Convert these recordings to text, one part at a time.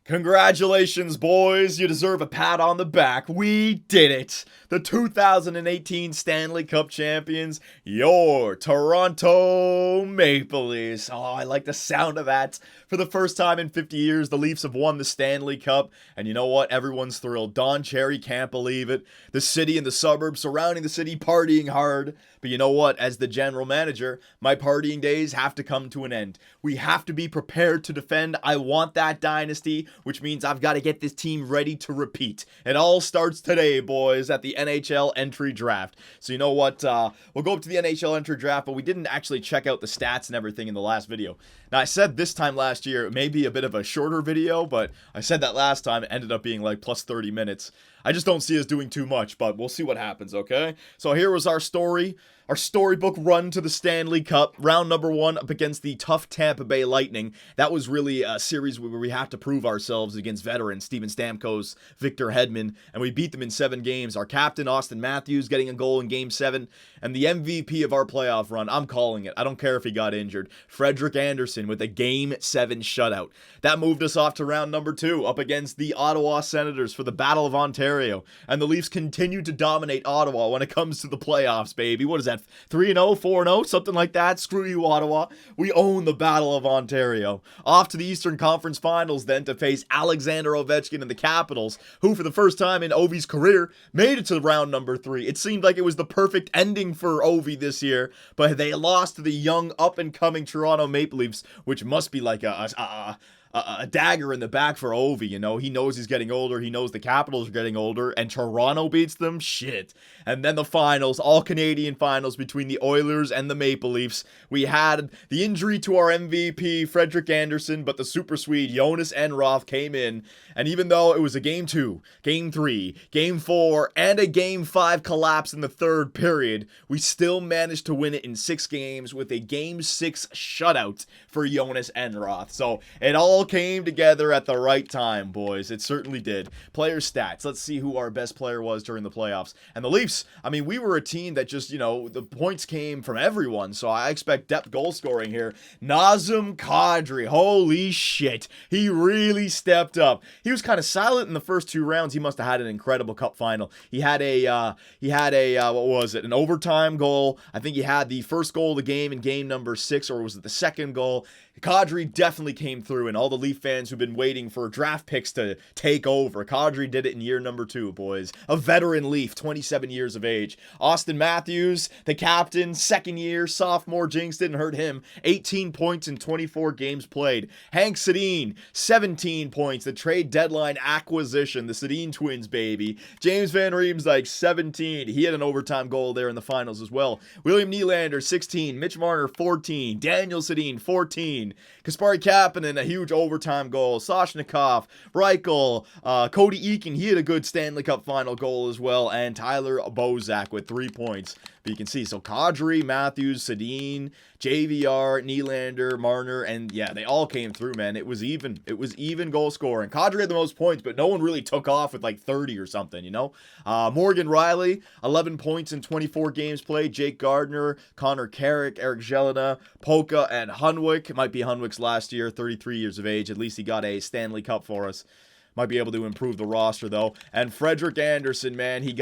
Congratulations, boys. You deserve a pat on the back. We did it. The 2018 Stanley Cup champions, your Toronto Maple Leafs. Oh, I like the sound of that. For the first time in 50 years, the Leafs have won the Stanley Cup. And you know what? Everyone's thrilled. Don Cherry can't believe it. The city and the suburbs surrounding the city partying hard. But you know what? As the general manager, my partying days have to come to an end. We have to be prepared to defend. I want that dynasty, which means I've got to get this team ready to repeat. It all starts today, boys, at the Nhl Entry Draft. So you know what? We'll go up to the Nhl Entry Draft, but we didn't actually check out the stats and everything in the last video. Now, I said this time last year, it may be a bit of a shorter video, but I said that last time, it ended up being like plus 30 minutes. I just don't see us doing too much, but we'll see what happens, okay? So here was our story. Our storybook run to the Stanley Cup, round number 1 up against the tough Tampa Bay Lightning. That was really a series where we have to prove ourselves against veterans Steven Stamkos, Victor Hedman, and we beat them in 7 games. Our captain, Austin Matthews, getting a goal in Game 7, and the MVP of our playoff run, I'm calling it. I don't care if he got injured. Fredrik Anderson with a Game 7 shutout. That moved us off to round number 2 up against the Ottawa Senators for the Battle of Ontario, and the Leafs continue to dominate Ottawa when it comes to the playoffs, baby. What is that? 3-0, 4-0, something like that. Screw you, Ottawa. We own the Battle of Ontario. Off to the Eastern Conference Finals then to face Alexander Ovechkin and the Capitals, who for the first time in Ovi's career made it to round number 3. It seemed like it was the perfect ending for Ovi this year, but they lost to the young up-and-coming Toronto Maple Leafs, which must be like a dagger in the back for Ovi, you know. He knows he's getting older. He knows the Capitals are getting older. And Toronto beats them? Shit. And then the finals, all Canadian finals between the Oilers and the Maple Leafs. We had the injury to our MVP, Fredrik Anderson, but the super sweet Jonas Enroth came in. And even though it was a Game 2, Game 3, Game 4, and a Game 5 collapse in the third period, we still managed to win it in 6 games with a Game 6 shutout for Jonas Enroth. So it all came together at the right time, boys. It certainly did. Player stats. Let's see who our best player was during the playoffs. And the Leafs, I mean, we were a team that just, you know, the points came from everyone. So I expect depth goal scoring here. Nazem Kadri. Holy shit. He really stepped up. He was kind of silent in the first 2 rounds. He must have had an incredible cup final. He had what was it? An overtime goal. I think he had the first goal of the game in game number 6, or was it the second goal? Kadri definitely came through, and all the Leaf fans who've been waiting for draft picks to take over. Kadri did it in year number 2, boys. A veteran Leaf, 27 years of age. Austin Matthews, the captain, second year, sophomore, jinx, didn't hurt him. 18 points in 24 games played. Hank Sedin, 17 points. The trade deadline acquisition, the Sedin twins, baby. James Van Riemsdyk, 17. He had an overtime goal there in the finals as well. William Nylander, 16. Mitch Marner, 14. Daniel Sedin, 14. Kasperi Kapanen, a huge overtime goal. Soshnikov, Reichel, Cody Eakin, he had a good Stanley Cup final goal as well. And Tyler Bozak with 3 points. But you can see, so Kadri, Matthews, Sedin, JVR, Nylander, Marner, and yeah, they all came through, man. It was even. It was even goal scoring. Kadri had the most points, but no one really took off with like 30 or something, you know? Morgan Riley, 11 points in 24 games played. Jake Gardner, Connor Carrick, Eric Jelena, Polka, and Hunwick. It might be Hunwick's last year, 33 years of age. At least he got a Stanley Cup for us. Might be able to improve the roster, though. And Fredrik Anderson, man, he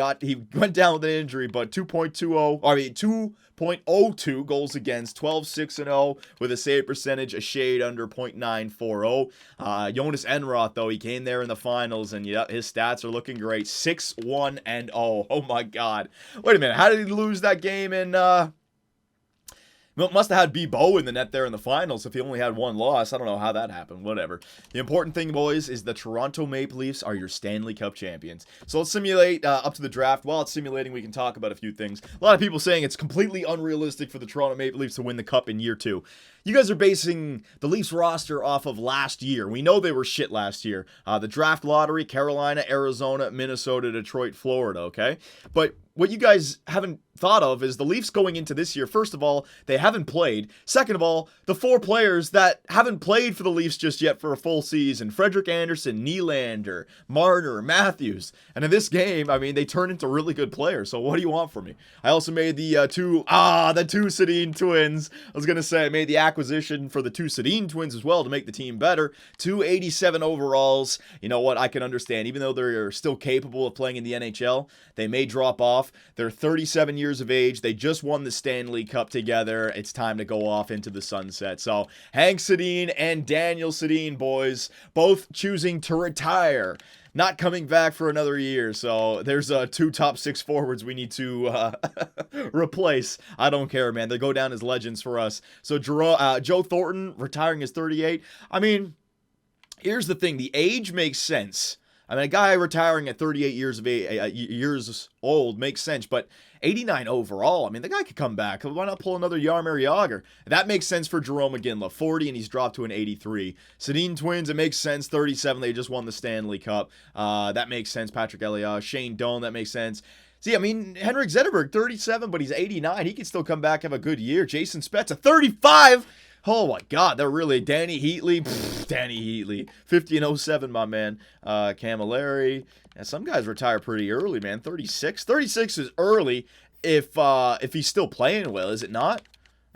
went down with an injury, but 2.02 goals against, 12-6-0 with a save percentage a shade under .940. Jonas Enroth, though, he came there in the finals, and yeah, his stats are looking great. 6-1-0. Oh my God. Wait a minute. How did he lose that game in must have had B-Bo in the net there in the finals if he only had 1 loss. I don't know how that happened. Whatever. The important thing, boys, is the Toronto Maple Leafs are your Stanley Cup champions. So let's simulate up to the draft. While it's simulating, we can talk about a few things. A lot of people saying it's completely unrealistic for the Toronto Maple Leafs to win the Cup in year 2. You guys are basing the Leafs roster off of last year. We know they were shit last year. The draft lottery, Carolina, Arizona, Minnesota, Detroit, Florida, okay? But what you guys haven't thought of is the Leafs going into this year. First of all, they haven't played. Second of all, the 4 players that haven't played for the Leafs just yet for a full season: Fredrik Anderson, Nylander, Marner, Matthews. And in this game, I mean, they turn into really good players. So what do you want from me? I also made the two Sedin twins. I was going to say I made the acquisition for the 2 Sedin twins as well to make the team better. 287 overalls. You know what? I can understand. Even though they're still capable of playing in the NHL, they may drop off. They're 37 years of age. They just won the Stanley Cup together. It's time to go off into the sunset. So Hank Sedin and Daniel Sedin, boys, both choosing to retire, not coming back for another year. So there's 2 top 6 forwards we need to replace. I don't care, man. They go down as legends for us. So Joe Thornton retiring is 38. I mean, here's the thing. The age makes sense. I mean, a guy retiring at 38 years of age, years old makes sense, but 89 overall, I mean, the guy could come back. Why not pull another Jaromir Jagr? That makes sense for Jarome Iginla, 40, and he's dropped to an 83. Sedin twins, it makes sense, 37. They just won the Stanley Cup. That makes sense. Patrick Elias, Shane Doan, that makes sense. See, I mean, Henrik Zetterberg, 37, but he's 89. He can still come back, have a good year. Jason Spezza, 35. Oh my God, they're really Danny Heatley. Danny Heatley, 50-07, my man. Camilleri. And some guys retire pretty early, man. 36. 36 is early if he's still playing well, is it not?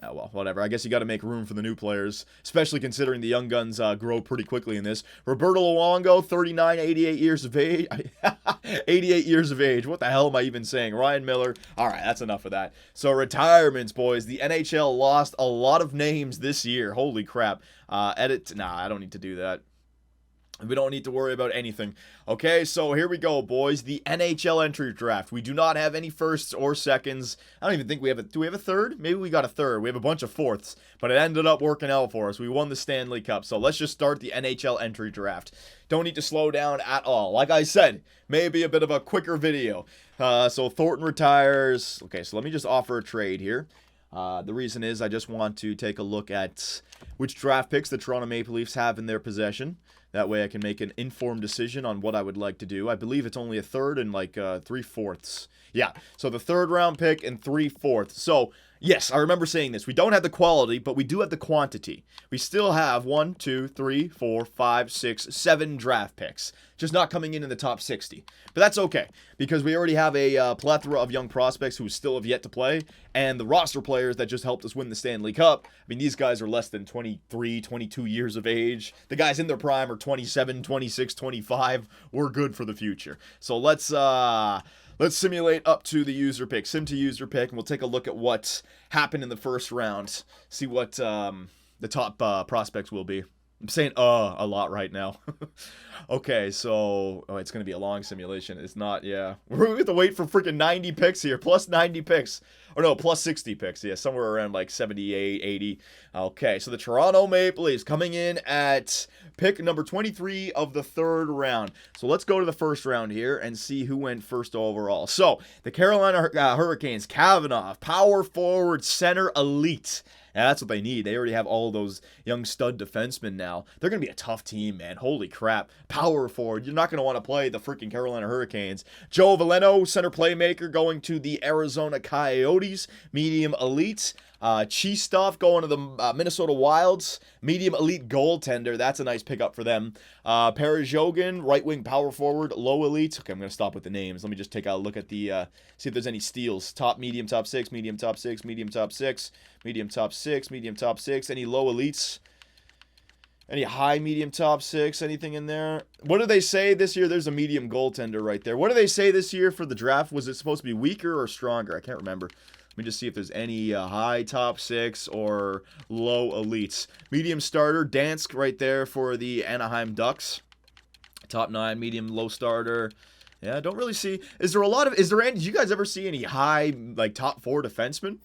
Oh, well, whatever. I guess you got to make room for the new players, especially considering the young guns grow pretty quickly in this. Roberto Luongo, 39, 88 years of age. 88 years of age. What the hell am I even saying? Ryan Miller. All right, that's enough of that. So retirements, boys. The NHL lost a lot of names this year. Holy crap. Nah, I don't need to do that. We don't need to worry about anything. Okay, so here we go, boys. The NHL Entry Draft. We do not have any firsts or seconds. I don't even think we have do we have a third? Maybe we got a third. We have a bunch of fourths, but it ended up working out for us. We won the Stanley Cup, so let's just start the NHL Entry Draft. Don't need to slow down at all. Like I said, maybe a bit of a quicker video. So Thornton retires. Okay, so let me just offer a trade here. The reason is I just want to take a look at which draft picks the Toronto Maple Leafs have in their possession. That way I can make an informed decision on what I would like to do. I believe it's only a third and like 3/4. Yeah, so the 3rd round pick and 3/4. So, yes, I remember saying this. We don't have the quality, but we do have the quantity. We still have 1, 2, 3, 4, 5, 6, 7 draft picks. Just not coming in the top 60. But that's okay, because we already have a plethora of young prospects who still have yet to play, and the roster players that just helped us win the Stanley Cup. I mean, these guys are less than 23, 22 years of age. The guys in their prime are 27, 26, 25. We're good for the future. So let's simulate up to the user pick. Sim to user pick, and we'll take a look at what happened in the first round. See what the top prospects will be. I'm saying a lot right now. Okay, so it's going to be a long simulation. It's not, yeah. We're going to have to wait for freaking 90 picks here. Plus 90 picks. Or no, plus 60 picks. Yeah, somewhere around like 78, 80. Okay, so the Toronto Maple Leafs coming in at pick number 23 of the 3rd round. So let's go to the 1st round here and see who went first overall. So the Carolina Hurricanes, Kavanaugh, power forward, center elite. Yeah, that's what they need. They already have all those young stud defensemen now. They're going to be a tough team, man. Holy crap. Power forward. You're not going to want to play the freaking Carolina Hurricanes. Joe Veleno, center playmaker, going to the Arizona Coyotes. Medium elite. Cheestov going to the Minnesota Wilds. Medium elite goaltender. That's a nice pickup for them. Perezhogin, right wing power forward. Low elite. Okay, I'm going to stop with the names. Let me just take a look at the, see if there's any steals. Top, medium, top 6, medium, top 6, medium, top 6, medium, top 6, medium, top 6. Any low elites? Any high, medium, top 6? Anything in there? What do they say this year? There's a medium goaltender right there. What do they say this year for the draft? Was it supposed to be weaker or stronger? I can't remember. Let me just see if there's any high top 6 or low elites. Medium starter, Dansk right there for the Anaheim Ducks. Top 9, medium, low starter. Yeah, I don't really see. Did you guys ever see any high, like, top 4 defensemen?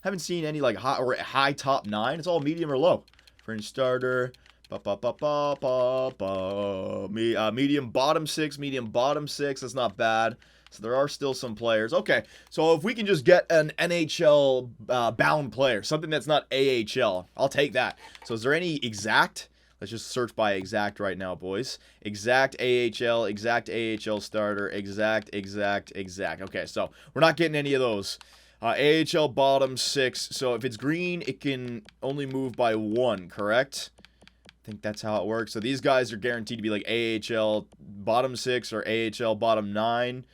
Haven't seen any, like, high top 9. It's all medium or low. Fringe starter. Medium bottom 6, medium bottom 6. That's not bad. So there are still some players. Okay, so if we can just get an NHL bound player, something that's not AHL, I'll take that. So is there any exact, Let's just search by exact right now, boys. Exact AHL starter, exact. Okay, so we're not getting any of those. AHL bottom 6. So if it's green, it can only move by 1, correct? I think that's how it works. So these guys are guaranteed to be like AHL bottom 6 or AHL bottom 9.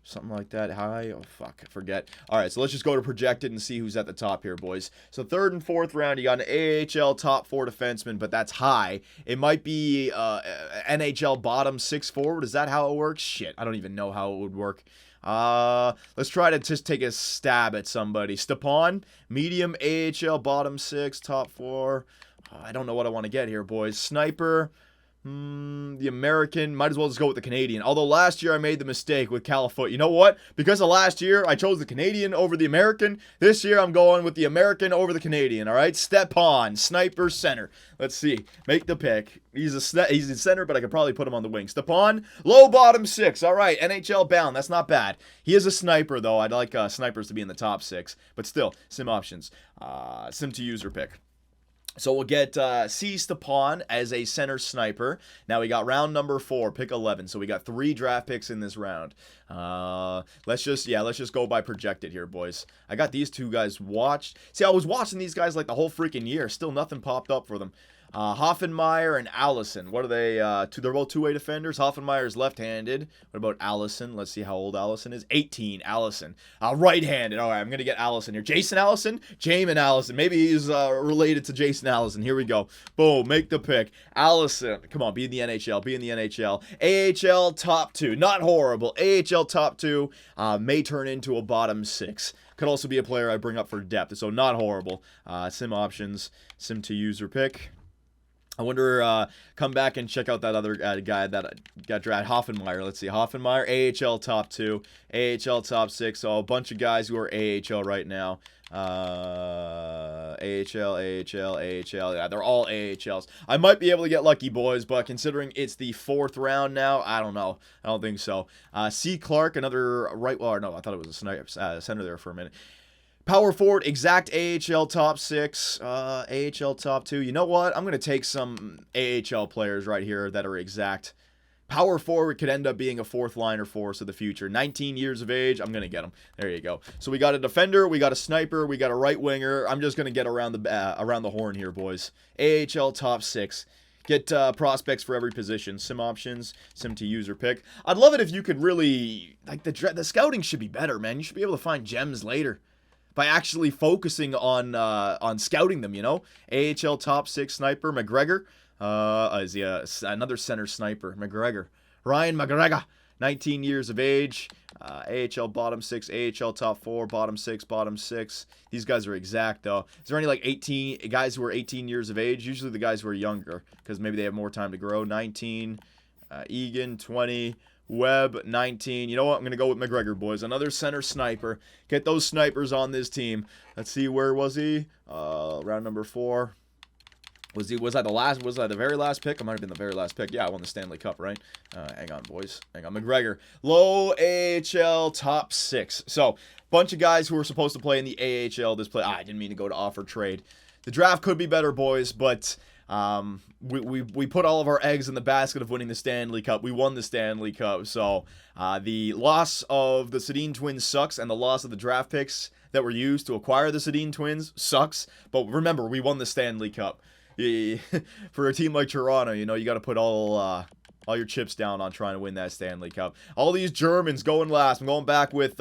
Something like that. High. Oh, fuck. I forget. All right, so let's just go to projected and see who's at the top here, boys. So 3rd and 4th round, you got an AHL top 4 defenseman, but that's high. It might be NHL bottom 6 forward. Is that how it works? Shit, I don't even know how it would work. Let's try to just take a stab at somebody. Stepan, medium AHL bottom 6, top 4. I don't know what I want to get here, boys. Sniper. The American, might as well just go with the Canadian. Although last year I made the mistake with Califoot. You know what? Because of last year, I chose the Canadian over the American. This year I'm going with the American over the Canadian, all right? Stepan, sniper, center. Let's see. Make the pick. He's a center, but I could probably put him on the wing. Stepan, low bottom 6. All right, NHL bound. That's not bad. He is a sniper, though. I'd like snipers to be in the top 6. But still, sim options. Sim to user pick. So we'll get C. Stepan as a center sniper. Now we got round number 4, pick 11. So we got 3 draft picks in this round. Let's just go by projected here, boys. I got these 2 guys watched. See, I was watching these guys like the whole freaking year. Still nothing popped up for them. Hoffenmeyer and Allison. What are they? They're both two-way defenders. Hoffenmeyer is left-handed. What about Allison? Let's see how old Allison is. 18. Allison. Right-handed. All right, I'm going to get Allison here. Jason Allison? Jamin Allison. Maybe he's related to Jason Allison. Here we go. Boom. Make the pick. Allison. Come on, be in the NHL. Be in the NHL. AHL top 2. Not horrible. AHL top 2 may turn into a bottom 6. Could also be a player I bring up for depth. So not horrible. Sim options. Sim to user pick. I wonder, come back and check out that other guy that got drafted, Hoffenmeyer. Let's see, Hoffenmeyer, AHL top 2, AHL top 6, so a bunch of guys who are AHL right now. AHL, yeah, they're all AHLs. I might be able to get lucky, boys, but considering it's the 4th round now, I don't know. I don't think so. C. Clark, another right, well, no, I thought it was a sniper, center there for a minute. Power forward, exact AHL top 6, AHL top 2. You know what? I'm going to take some AHL players right here that are exact. Power forward could end up being a 4th liner for us of the future. 19 years of age, I'm going to get him. There you go. So we got a defender, we got a sniper, we got a right winger. I'm just going to get around the horn here, boys. AHL top 6. Get prospects for every position. Sim options, sim to user pick. I'd love it if you could really, like, the scouting should be better, man. You should be able to find gems later by actually focusing on scouting them, you know? AHL top 6 sniper, McGregor. Is he another center sniper? McGregor. Ryan McGregor, 19 years of age. AHL bottom 6, AHL top 4, bottom 6, bottom 6. These guys are exact, though. Is there any, like, 18 guys who are 18 years of age? Usually the guys who are younger, because maybe they have more time to grow. 19. Egan, 20. Webb, 19. You know what? I'm going to go with McGregor, boys. Another center sniper. Get those snipers on this team. Let's see, where was he? Round number 4. Was that the very last pick? I might have been the very last pick. Yeah, I won the Stanley Cup, right? Hang on, boys. Hang on. McGregor. Low AHL top 6. So, bunch of guys who were supposed to play in the AHL this play. I didn't mean to go to offer trade. The draft could be better, boys, but we put all of our eggs in the basket of winning the Stanley Cup. We won the Stanley Cup. So, the loss of the Sedin twins sucks, and the loss of the draft picks that were used to acquire the Sedin twins sucks. But remember, we won the Stanley Cup. For a team like Toronto, you know, you got to put all your chips down on trying to win that Stanley Cup. All these Germans going last. I'm going back with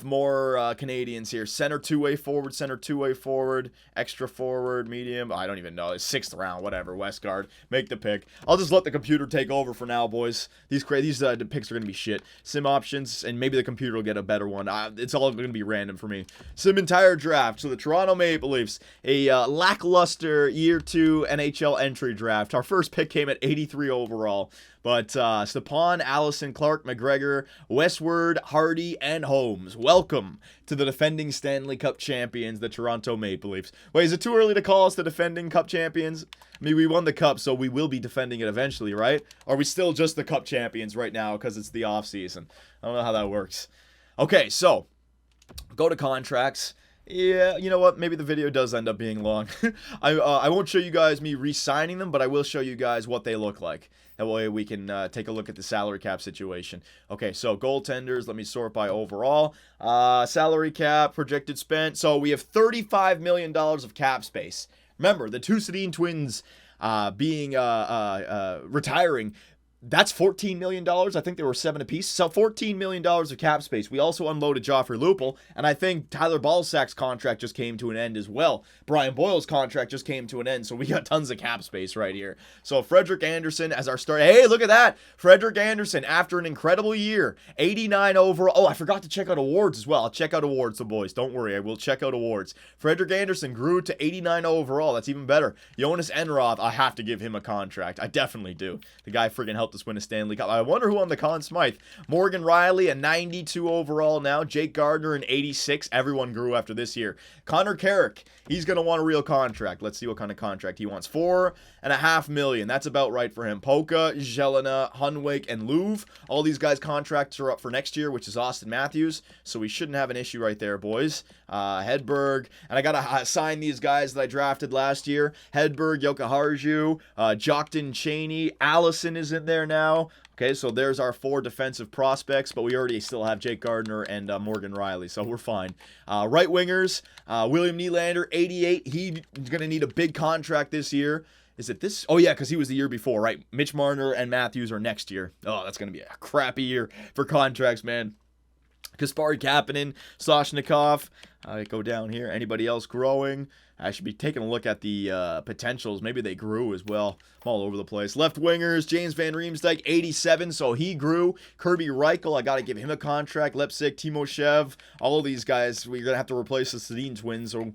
more Canadians here. Center two-way forward, extra forward, medium. I don't even know. It's 6th round, whatever. Westgard, make the pick. I'll just let the computer take over for now, boys. These picks are going to be shit. Sim options, and maybe the computer will get a better one. It's all going to be random for me. Sim entire draft. So the Toronto Maple Leafs, a lackluster year 2 NHL entry draft. Our first pick came at 83 overall. But Stepan, Allison, Clark, McGregor, Westward, Hardy, and Holmes. Welcome to the defending Stanley Cup champions, the Toronto Maple Leafs. Wait, is it too early to call us the defending Cup champions? I mean, we won the Cup, so we will be defending it eventually, right? Or are we still just the Cup champions right now because it's the offseason? I don't know how that works. Okay, so go to contracts. Yeah, you know what? Maybe the video does end up being long. I won't show you guys me re-signing them, but I will show you guys what they look like. That way we can take a look at the salary cap situation. Okay, so goaltenders, let me sort by overall. Salary cap, projected spent. So we have $35 million of cap space. Remember, the two Sedin twins being retiring, that's $14 million. I think they were 7 apiece. So $14 million of cap space. We also unloaded Joffrey Lupul, and I think Tyler Balsack's contract just came to an end as well. Brian Boyle's contract just came to an end, so we got tons of cap space right here. So Fredrik Anderson as our starter. Hey, look at that. Fredrik Anderson, after an incredible year, 89 overall. Oh, I forgot to check out awards as well. I'll check out awards, the boys. Don't worry, I will check out awards. Fredrik Anderson grew to 89 overall. That's even better. Jonas Enroth, I have to give him a contract. I definitely do. The guy friggin' helped us win a Stanley Cup. I wonder who on the Conn Smythe. Morgan Riley, a 92 overall now. Jake Gardner, an 86. Everyone grew after this year. Connor Carrick, he's going to want a real contract. Let's see what kind of contract he wants. $4.5 million. That's about right for him. Polka, Jelena, Hunwick, and Louvre. All these guys' contracts are up for next year, which is Austin Matthews. So we shouldn't have an issue right there, boys. Hedberg. And I got to sign these guys that I drafted last year. Hedberg, Jokiharju, Jockton Cheney. Allison is in there now. Okay, so there's our 4 defensive prospects, but we already still have Jake Gardner and Morgan Riley, so we're fine. Right wingers, William Nylander, 88. He's going to need a big contract this year. Is it this? Oh, yeah, because he was the year before, right? Mitch Marner and Matthews are next year. Oh, that's going to be a crappy year for contracts, man. Kasperi Kapanen, Soshnikov. Go down here. Anybody else growing? I should be taking a look at the potentials. Maybe they grew as well. I'm all over the place. Left wingers, James Van Riemsdyk, 87, so he grew. Kirby Reichel, I got to give him a contract. Lepsik, Timoshev, all of these guys, we're going to have to replace the Sedin twins, so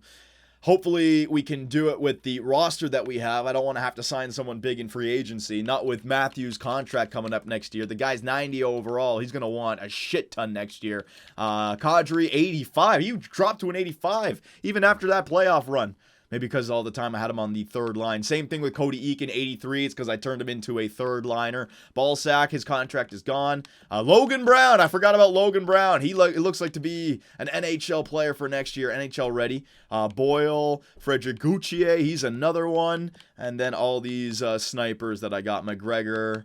hopefully we can do it with the roster that we have. I don't want to have to sign someone big in free agency. Not with Matthews' contract coming up next year. The guy's 90 overall. He's going to want a shit ton next year. Kadri, 85. He dropped to an 85 even after that playoff run. Maybe because all the time I had him on the third line. Same thing with Cody Eakin, 83. It's because I turned him into a third liner. Balsack, his contract is gone. Logan Brown, I forgot about Logan Brown. It looks like to be an NHL player for next year, NHL ready. Boyle, Frederick Gauthier, he's another one. And then all these snipers that I got. McGregor,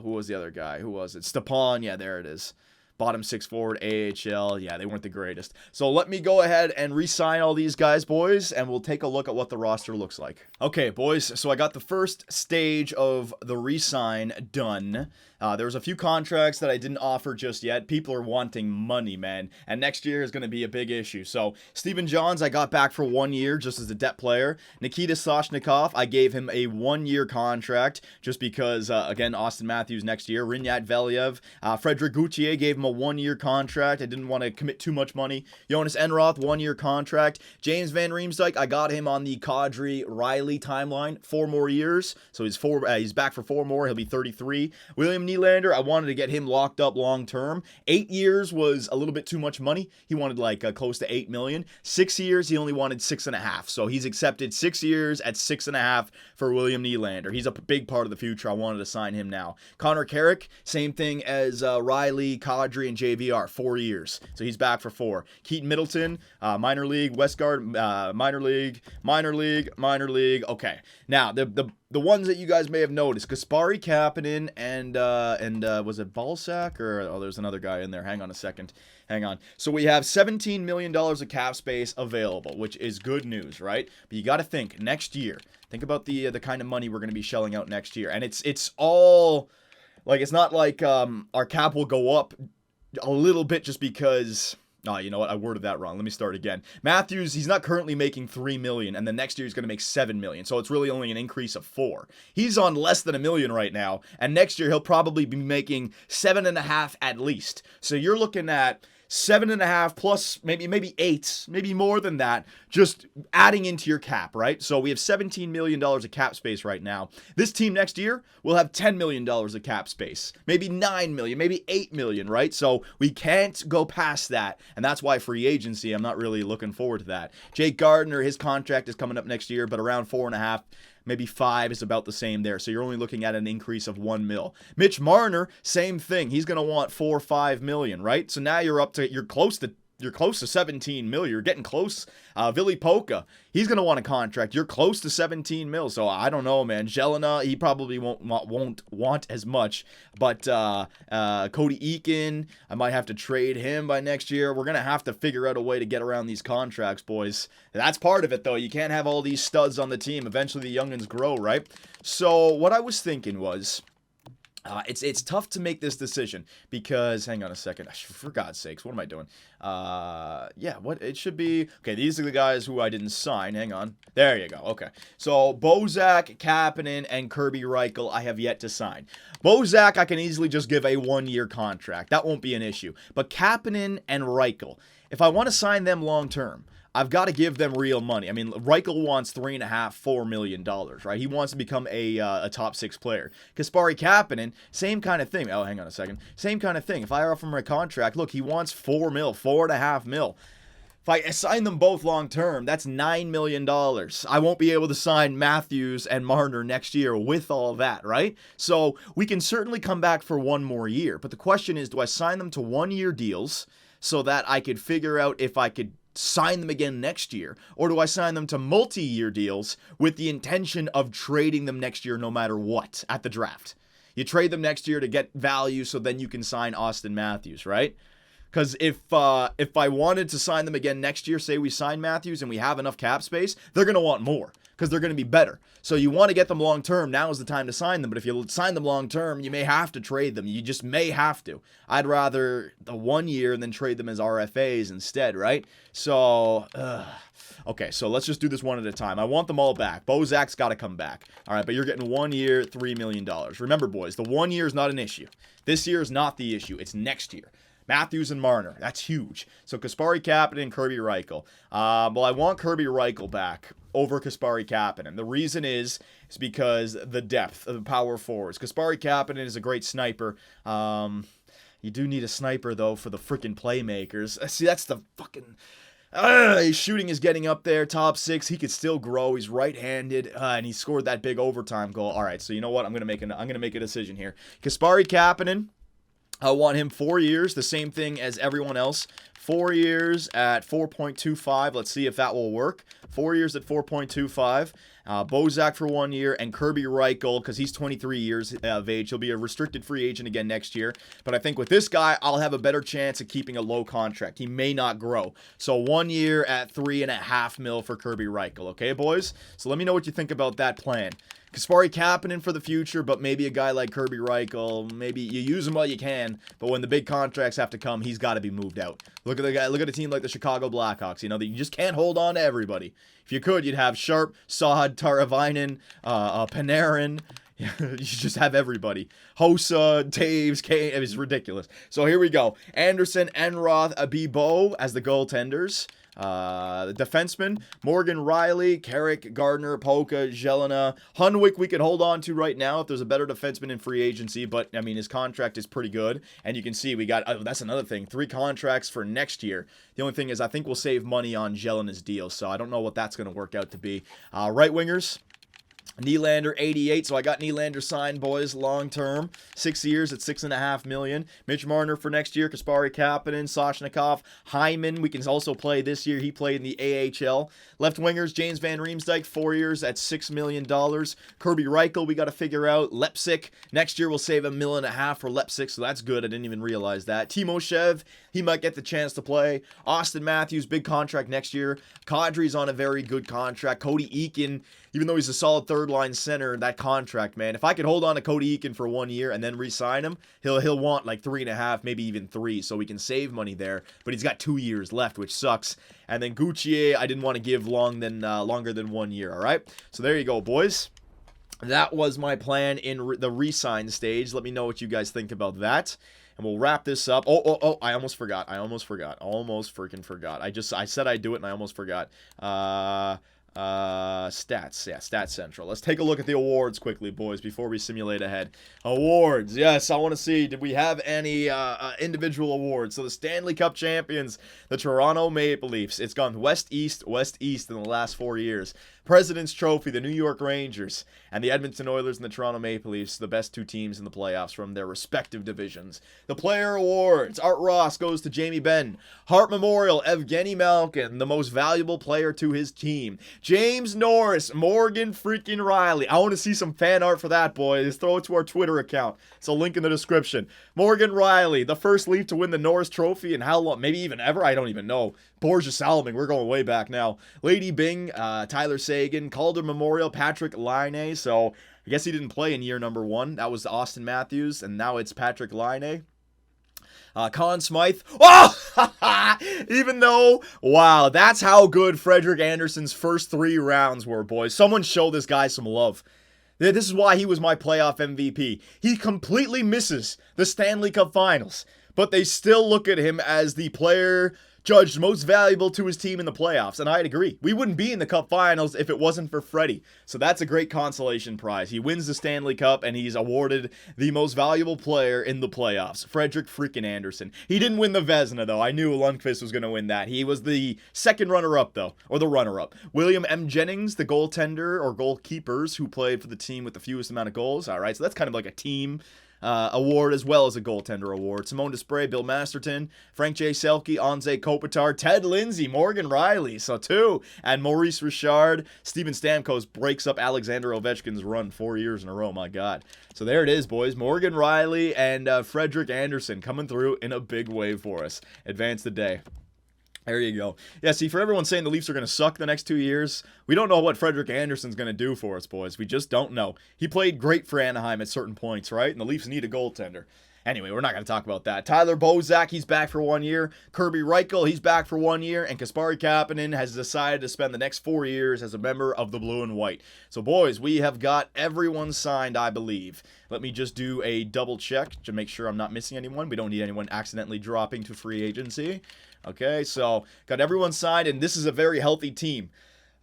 who was the other guy? Who was it? Stepan, yeah, there it is. Bottom 6 forward, AHL. Yeah, they weren't the greatest. So let me go ahead and re-sign all these guys, boys, and we'll take a look at what the roster looks like. Okay, boys, so I got the first stage of the re-sign done. There was a few contracts that I didn't offer just yet. People are wanting money, man, and next year is going to be a big issue. So Stephen Johns, I got back for 1 year just as a debt player. Nikita Soshnikov, I gave him a 1-year contract just because, again, Austin Matthews next year. Rinyat Velyev, Frederick Gauthier gave him a 1-year contract. I didn't want to commit too much money. Jonas Enroth, 1-year contract. James Van Riemsdyk, I got him on the Kadri Riley timeline, 4 more years. So he's back for 4 more. He'll be 33. William Nylander, I wanted to get him locked up long term. 8 years was a little bit too much money. He wanted like close to $8 million. 6 years, he only wanted 6.5. So he's accepted 6 years at 6.5 for William Nylander. He's a big part of the future. I wanted to sign him now. Connor Carrick, same thing as Riley, Kadri, and JVR, 4 years. So he's back for 4. Keaton Middleton, minor league. Westgard, minor league. Okay. Now, the ones that you guys may have noticed, Kasperi Kapanen and was it Balsack or there's another guy in there. Hang on a second. Hang on. So we have $17 million of cap space available, which is good news, right? But you got to think next year. Think about the kind of money we're going to be shelling out next year, and it's all like it's not like our cap will go up a little bit just because. Oh, you know what? I worded that wrong. Let me start again. Matthews, he's not currently making $3 million, and then next year he's going to make $7 million. So it's really only an increase of 4. He's on less than $1 million right now, and next year he'll probably be making 7.5 at least. So you're looking at 7.5 plus maybe 8, maybe more than that, just adding into your cap, right? So we have $17 million of cap space right now. This team next year will have $10 million of cap space, maybe $9 million, maybe $8 million, right? So we can't go past that, and that's why free agency, I'm not really looking forward to that. Jake Gardner, his contract is coming up next year, but around 4.5. Maybe 5 is about the same there. So you're only looking at an increase of $1 million. Mitch Marner, same thing. He's going to want $4 or $5 million, right? So now you're close to You're close to 17 mil. You're getting close. Ville Polka, he's going to want a contract. You're close to 17 mil. So I don't know, man. Jelena, he probably won't want as much. But Cody Eakin, I might have to trade him by next year. We're going to have to figure out a way to get around these contracts, boys. That's part of it, though. You can't have all these studs on the team. Eventually, the youngins grow, right? So what I was thinking was, it's tough to make this decision because, hang on a second, for God's sakes, what am I doing? Yeah, what it should be, okay, these are the guys who I didn't sign, hang on, there you go, okay. So, Bozak, Kapanen, and Kirby Reichel, I have yet to sign. Bozak, I can easily just give a 1-year contract, that won't be an issue. But Kapanen and Reichel, if I want to sign them long-term, I've got to give them real money. I mean, Reichel wants $3.5–4 million, right? He wants to become a top 6 player. Kasperi Kapanen, same kind of thing. Oh, hang on a second. Same kind of thing. If I offer him a contract, look, he wants $4.5 million. If I sign them both long term, that's $9 million. I won't be able to sign Matthews and Marner next year with all that, right? So we can certainly come back for 1 more year. But the question is, do I sign them to 1-year deals so that I could figure out if I could sign them again next year, or do I sign them to multi-year deals with the intention of trading them next year no matter what at the draft? You trade them next year to get value so then you can sign Austin Matthews, right? Because if I wanted to sign them again next year, say we sign Matthews and we have enough cap space, they're going to want more because they're going to be better. So you want to get them long term, now is the time to sign them. But if you sign them long term, you may have to trade them. You just may have to. I'd rather the 1 year and then trade them as RFAs instead, right? So, okay, so let's just do this one at a time. I want them all back. Bozak's got to come back. All right, but you're getting 1 year, $3 million. Remember, boys, the 1 year is not an issue. This year is not the issue. It's next year. Matthews and Marner, that's huge. So Kasperi Kapanen and Kirby Reichel. Well, I want Kirby Reichel back over Kasperi Kapanen. The reason is because the depth of the power forwards. Kasperi Kapanen is a great sniper. You do need a sniper, though, for the freaking playmakers. See, that's the fucking... his shooting is getting up there, top 6. He could still grow. He's right-handed, and he scored that big overtime goal. All right, so you know what? I'm gonna make a decision here. Kasperi Kapanen, I want him 4 years, the same thing as everyone else. 4 years at 4.25. Let's see if that will work. 4 years at 4.25. Bozak for 1 year, and Kirby Reichel, because he's 23 years of age. He'll be a restricted free agent again next year. But I think with this guy, I'll have a better chance of keeping a low contract. He may not grow. So 1 year at $3.5 million for Kirby Reichel. Okay, boys? So let me know what you think about that plan. Kasperi Kapanen for the future, but maybe a guy like Kirby Reichel, maybe you use him while you can, but when the big contracts have to come, he's got to be moved out. Look at the guy. Look at a team like the Chicago Blackhawks. You know, you just can't hold on to everybody. If you could, you'd have Sharp, Saad, Taravainen, Panarin. You just have everybody. Hossa, Taves, Kane. It's ridiculous. So here we go. Anderson, Enroth, Abibo as the goaltenders. The defenseman, Morgan Riley, Carrick, Gardner, Polka, Jelena, Hunwick we could hold on to right now if there's a better defenseman in free agency, but I mean his contract is pretty good, and you can see we got, that's another thing, 3 contracts for next year. The only thing is I think we'll save money on Jelena's deal, so I don't know what that's going to work out to be. Right wingers, Nylander, 88. So I got Nylander signed, boys, long term. 6 years at $6.5 million. Mitch Marner for next year. Kasperi Kapanen, Soshnikov, Hyman. We can also play this year. He played in the AHL. Left wingers, James Van Riemsdyk, 4 years at $6 million. Kirby Reichel, we got to figure out. Lepsic, next year we'll save $1.5 million for Lepsic, so that's good. I didn't even realize that. Timoshev, he might get the chance to play. Austin Matthews, big contract next year. Kadri's on a very good contract. Cody Eakin, even though he's a solid third-line center, that contract, man. If I could hold on to Cody Eakin for 1 year and then re-sign him, he'll want like 3.5, maybe even 3, so we can save money there. But he's got 2 years left, which sucks. And then Gauthier, I didn't want to give longer than 1 year, all right? So there you go, boys. That was my plan in the re-sign stage. Let me know what you guys think about that. And we'll wrap this up. Oh, I almost forgot. Almost freaking forgot. I said I'd do it and I almost forgot. Stats. Yeah, Stats Central. Let's take a look at the awards quickly, boys, before we simulate ahead. Awards. Yes, I want to see, did we have any individual awards? So the Stanley Cup champions, the Toronto Maple Leafs. It's gone west-east in the last 4 years. President's Trophy, the New York Rangers, and the Edmonton Oilers and the Toronto Maple Leafs, the best two teams in the playoffs from their respective divisions. The Player Awards, Art Ross goes to Jamie Benn. Hart Memorial, Evgeny Malkin, the most valuable player to his team. James Norris, Morgan freaking Riley. I want to see some fan art for that, boys. Throw it to our Twitter account. It's a link in the description. Morgan Riley, the first Leaf to win the Norris Trophy in how long? Maybe even ever? I don't even know. Borja Salming, we're going way back now. Lady Bing, Tyler Seguin, Calder Memorial, Patrick Laine. So I guess he didn't play in year number 1. That was Austin Matthews, and now it's Patrick Laine. Conn Smythe. Oh! Even though, wow, that's how good Fredrik Anderson's first 3 rounds were, boys. Someone show this guy some love. This is why he was my playoff MVP. He completely misses the Stanley Cup Finals, but they still look at him as the player judged most valuable to his team in the playoffs, and I'd agree. We wouldn't be in the Cup Finals if it wasn't for Freddie, so that's a great consolation prize. He wins the Stanley Cup, and he's awarded the most valuable player in the playoffs, Fredrik freaking Anderson. He didn't win the Vezina, though. I knew Lundqvist was going to win that. He was the second runner-up, though, or the runner-up. William M. Jennings, the goaltender, or goalkeepers, who played for the team with the fewest amount of goals. All right, so that's kind of like a team award as well as a goaltender award. Simone Desprez, Bill Masterton, Frank J. Selke, Anze Kopitar, Ted Lindsay, Morgan Riley, so 2, and Maurice Richard. Steven Stamkos breaks up Alexander Ovechkin's run 4 years in a row, my God. So there it is, boys. Morgan Riley and Fredrik Anderson coming through in a big wave for us. Advance the day. There you go. Yeah, see, for everyone saying the Leafs are going to suck the next 2 years, we don't know what Fredrik Anderson's going to do for us, boys. We just don't know. He played great for Anaheim at certain points, right? And the Leafs need a goaltender. Anyway, we're not going to talk about that. Tyler Bozak, he's back for 1 year. Kirby Reichel, he's back for 1 year. And Kasperi Kapanen has decided to spend the next 4 years as a member of the Blue and White. So, boys, we have got everyone signed, I believe. Let me just do a double check to make sure I'm not missing anyone. We don't need anyone accidentally dropping to free agency. Okay, so got everyone signed, and this is a very healthy team.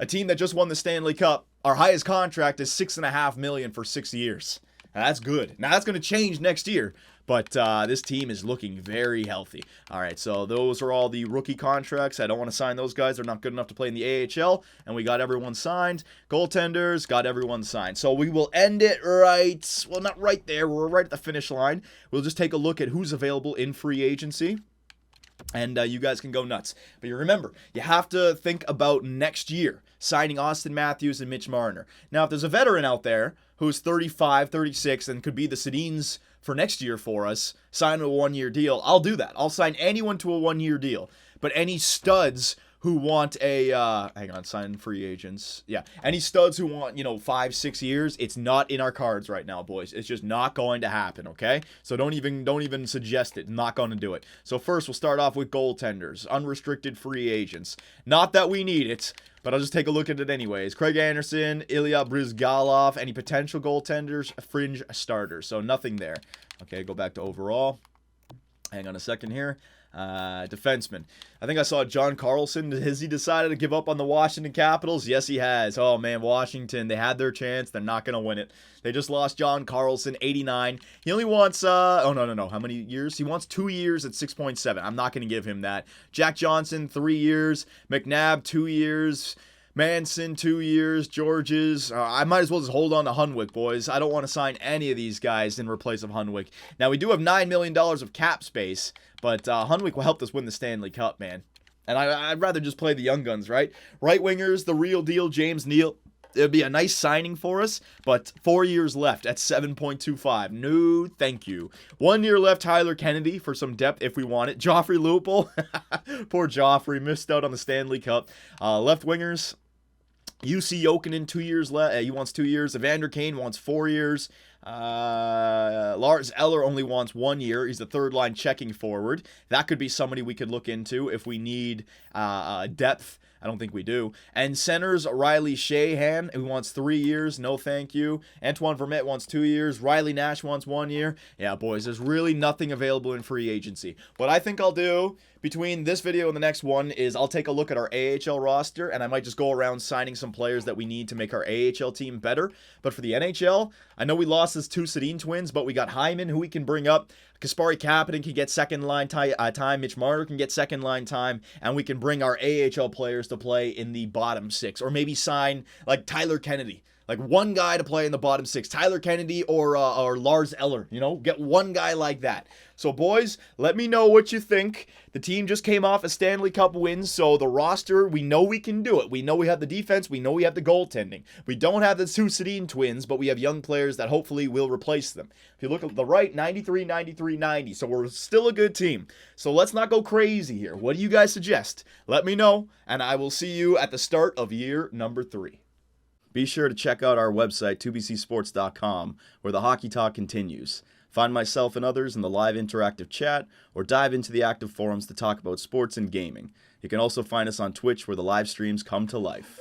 A team that just won the Stanley Cup. Our highest contract is $6.5 million for 6 years. Now, that's good. Now, that's going to change next year. But this team is looking very healthy. All right, so those are all the rookie contracts. I don't want to sign those guys. They're not good enough to play in the AHL. And we got everyone signed. Goaltenders, got everyone signed. So we will end it right, well, not right there. We're right at the finish line. We'll just take a look at who's available in free agency. And you guys can go nuts. But you remember, you have to think about next year, signing Austin Matthews and Mitch Marner. Now, if there's a veteran out there who's 35, 36, and could be the Sedins for next year for us, sign a 1-year deal, I'll do that. I'll sign anyone to a 1-year deal. But any studs who want a, sign free agents. Yeah, any studs who want, 5, 6 years, it's not in our cards right now, boys. It's just not going to happen, okay? So don't even suggest it. Not going to do it. So first, we'll start off with goaltenders, unrestricted free agents. Not that we need it, but I'll just take a look at it anyways. Craig Anderson, Ilya Bryzgalov, any potential goaltenders, fringe starters. So nothing there. Okay, go back to overall. Hang on a second here. Defenseman. I think I saw John Carlson. Has he decided to give up on the Washington Capitals? Yes, he has. Oh, man, Washington, they had their chance. They're not going to win it. They just lost John Carlson, 89. He only wants, no. How many years? He wants 2 years at 6.7. I'm not going to give him that. Jack Johnson, 3 years. McNabb, 2 years. Manson, 2 years. Georges. I might as well just hold on to Hunwick, boys. I don't want to sign any of these guys in replace of Hunwick. Now, we do have $9 million of cap space, but Hunwick will help us win the Stanley Cup, man. And I'd rather just play the young guns, right? Right wingers, the real deal, James Neal. It would be a nice signing for us, but 4 years left at 7.25. No, thank you. 1 year left, Tyler Kennedy for some depth if we want it. Joffrey Lupul. Poor Joffrey, missed out on the Stanley Cup. Left wingers. UC Jokinen, 2 years left. He wants 2 years. Evander Kane wants 4 years. Lars Eller only wants 1 year. He's the third line checking forward. That could be somebody we could look into if we need depth. I don't think we do. And centers, Riley Sheahan, who wants 3 years. No, thank you. Antoine Vermette wants 2 years. Riley Nash wants 1 year. Yeah, boys, there's really nothing available in free agency. What I think I'll do between this video and the next one is I'll take a look at our AHL roster, and I might just go around signing some players that we need to make our AHL team better. But for the NHL, I know we lost his 2 Sedin twins, but we got Hyman, who we can bring up. Kasperi Kapanen can get second line time. Mitch Marner can get second line time. And we can bring our AHL players players to play in the bottom 6, or maybe sign like Tyler Kennedy. Like one guy to play in the bottom 6, Tyler Kennedy or Lars Eller, get one guy like that. So boys, let me know what you think. The team just came off a Stanley Cup win, so the roster, we know we can do it. We know we have the defense, we know we have the goaltending. We don't have the two Sedin twins, but we have young players that hopefully will replace them. If you look at the right, 93, 93, 90, so we're still a good team. So let's not go crazy here. What do you guys suggest? Let me know, and I will see you at the start of year number 3. Be sure to check out our website, 2bcsports.com, where the hockey talk continues. Find myself and others in the live interactive chat, or dive into the active forums to talk about sports and gaming. You can also find us on Twitch, where the live streams come to life.